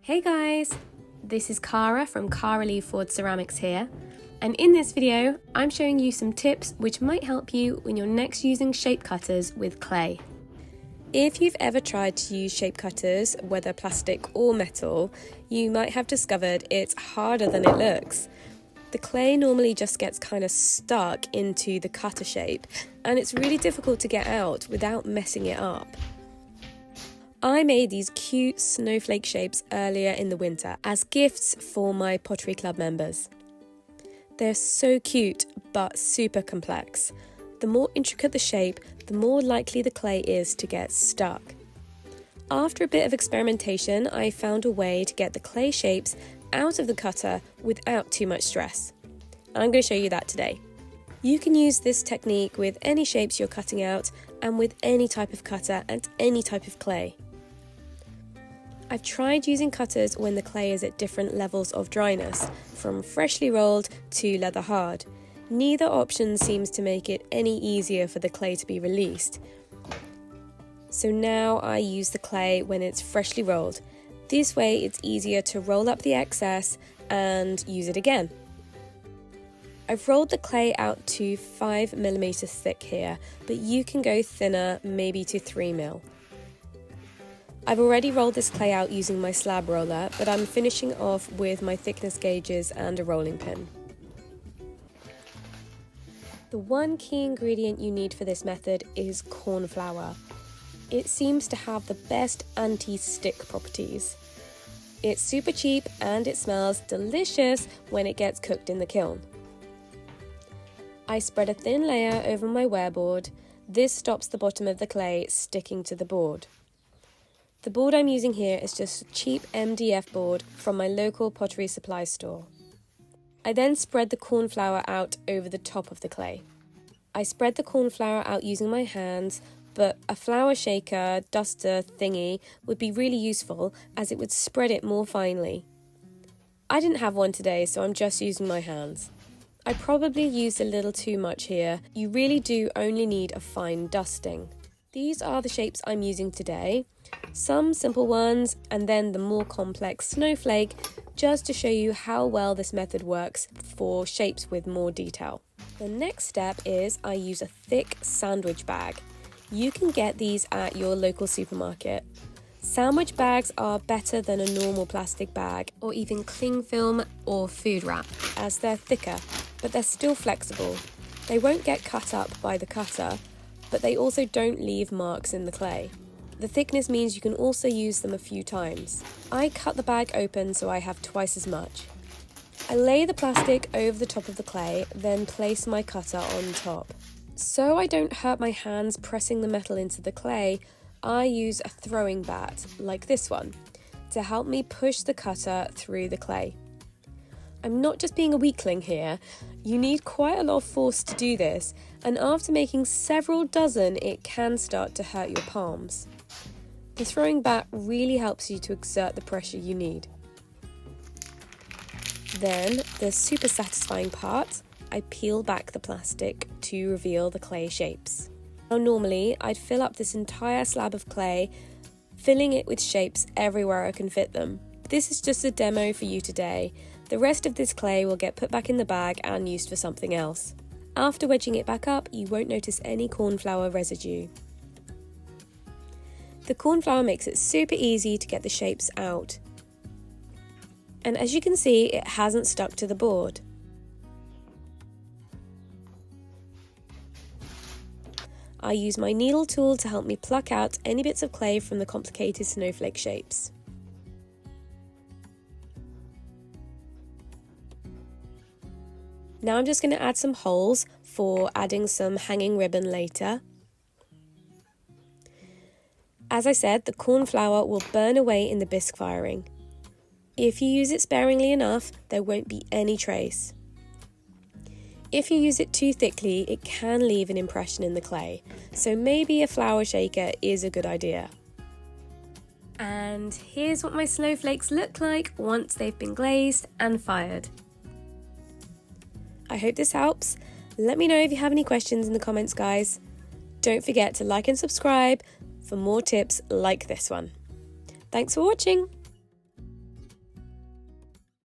Hey guys, this is Cara from Cara Lee Ford Ceramics here, and in this video I'm showing you some tips which might help you when you're next using shape cutters with clay. If you've ever tried to use shape cutters, whether plastic or metal, you might have discovered it's harder than it looks. The clay normally just gets kind of stuck into the cutter shape, and it's really difficult to get out without messing it up. I made these cute snowflake shapes earlier in the winter as gifts for my Pottery Club members. They're so cute but super complex. The more intricate the shape, the more likely the clay is to get stuck. After a bit of experimentation, I found a way to get the clay shapes out of the cutter without too much stress. I'm going to show you that today. You can use this technique with any shapes you're cutting out and with any type of cutter and any type of clay. I've tried using cutters when the clay is at different levels of dryness, from freshly rolled to leather hard. Neither option seems to make it any easier for the clay to be released. So now I use the clay when it's freshly rolled. This way it's easier to roll up the excess and use it again. I've rolled the clay out to 5mm thick here, but you can go thinner, maybe to 3mm. I've already rolled this clay out using my slab roller, but I'm finishing off with my thickness gauges and a rolling pin. The one key ingredient you need for this method is corn flour. It seems to have the best anti-stick properties. It's super cheap and it smells delicious when it gets cooked in the kiln. I spread a thin layer over my wear board. This stops the bottom of the clay sticking to the board. The board I'm using here is just a cheap MDF board from my local pottery supply store. I then spread the corn flour out over the top of the clay. I spread the corn flour out using my hands, but a flour shaker, duster thingy would be really useful as it would spread it more finely. I didn't have one today, so I'm just using my hands. I probably used a little too much here. You really do only need a fine dusting. These are the shapes I'm using today. Some simple ones and then the more complex snowflake, just to show you how well this method works for shapes with more detail. The next step is I use a thick sandwich bag. You can get these at your local supermarket. Sandwich bags are better than a normal plastic bag or even cling film or food wrap as they're thicker, but they're still flexible. They won't get cut up by the cutter, but they also don't leave marks in the clay. The thickness means you can also use them a few times. I cut the bag open so I have twice as much. I lay the plastic over the top of the clay, then place my cutter on top. So I don't hurt my hands pressing the metal into the clay, I use a throwing bat, like this one, to help me push the cutter through the clay. I'm not just being a weakling here. You need quite a lot of force to do this, and after making several dozen, it can start to hurt your palms. The throwing bat really helps you to exert the pressure you need. Then, the super satisfying part, I peel back the plastic to reveal the clay shapes. Now normally, I'd fill up this entire slab of clay, filling it with shapes everywhere I can fit them. This is just a demo for you today. The rest of this clay will get put back in the bag and used for something else. After wedging it back up, you won't notice any corn flour residue. The corn flour makes it super easy to get the shapes out. And as you can see, it hasn't stuck to the board. I use my needle tool to help me pluck out any bits of clay from the complicated snowflake shapes. Now I'm just going to add some holes for adding some hanging ribbon later. As I said, the corn flour will burn away in the bisque firing. If you use it sparingly enough, there won't be any trace. If you use it too thickly, it can leave an impression in the clay, so maybe a flour shaker is a good idea. And here's what my snowflakes look like once they've been glazed and fired. I hope this helps. Let me know if you have any questions in the comments, guys. Don't forget to like and subscribe for more tips like this one. Thanks for watching!